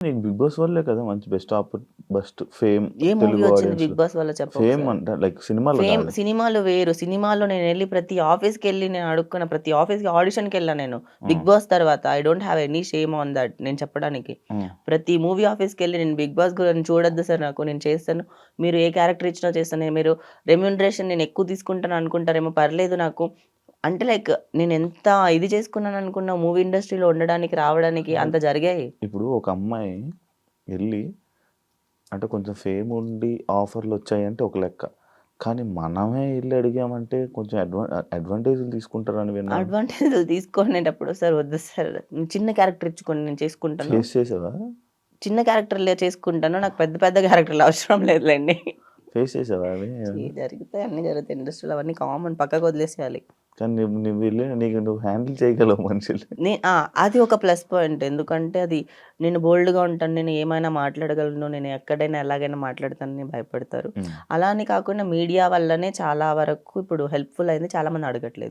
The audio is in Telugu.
నీకు 'బిగ్ బాస్' వల్లే కదా మంచి బెస్ట్ ఫేమ్ ఏ మూవీ తెలుగు వచ్చింది ఆడియన్స్‌లో. 'బిగ్ బాస్' వల్ల చెప్పు ఫేమ్ ఒకసారి? అంటే లైక్ సినిమాలో ఫేమ్ కాదు. సినిమాలు వేరు. సినిమాలో నేనెళ్ళి ప్రతి ఆఫీస్‌కెళ్ళి నేను అడుక్కున్న ప్రతి ఆఫీస్‌కి ఆడిషన్‌కెళ్ళా నేను. హ్మ్. 'బిగ్ బాస్' తర్వాత. I don't have any shame on that నేను చెప్పడానికి. హ్మ్. ప్రతి మూవీ ఆఫీస్‌కెళ్ళి నేను 'బిగ్ బాస్' గురించి చూడొద్దు సార్ నాకు. నేను చేస్తాను. మీరు ఏ క్యారెక్టర్ ఇచ్చినా చేస్తాను. మీరు రెమ్యూనరేషన్ నేను ఎక్కువ తీసుకుంటాను అనుకుంటారేమో పర్లేదు నాకు. అంటే లైక్ నేనెంత ఇది చేసుకున్నాననుకున్నా మూవీ ఇండస్ట్రీలో ఉండడానికి, రావడానికి కాదు. అంత జరిగాయి. ఇప్పుడు ఒక అమ్మాయి ఎళ్లి అంటే కొంచెం ఫేమ్ ఉండి ఆఫర్‌లొచ్చాయంటే ఒక లెక్క. కానీ మనమే ఎళ్లి అడిగామంటే కొంచెం అడ్వాంటేజ్‌లు తీసుకుంటారని విన్నాను. అడ్వాంటేజ్‌లు తీసుకునేటప్పుడు సార్ వద్దు సార్. చిన్న క్యారెక్టర్ ఇచ్చుకోండి నేను చేసుకుంటాను. ఫేస్ చేసావా? చిన్న క్యారెక్టర్‌లే చేసుకుంటాను. నాకు పెద్ద పెద్ద క్యారెక్టర్‌లు అవసరం లేదులెండి. ఫేస్ చేసావా అవి? జరుగుతాయి. అన్నీ జరుగుతాయి. ఇండస్ట్రీలో అవన్నీ కామన్ పక్కకు వదిలేసేయాలి. కానీ నువ్వు వెళ్లి నువ్వు హ్యాండిల్ చేయగలవు మనుషుల్ని. ఆ! అది ఒక ప్లస్ పాయింట్. ఎందుకంటే అది నేను బోల్డ్‌గా ఉంటాను. నేను ఏమైనా మాట్లాడగలను. నేను ఎక్కడైనా ఎలాగైనా మాట్లాడతానని భయపడతారు. హ్మ్. అలా అని కాకుండా మీడియా వల్లనే చాలా వరకు ఇప్పుడు హెల్ప్‌ఫుల్ అయింది. చాలామంది అడగట్లేదు.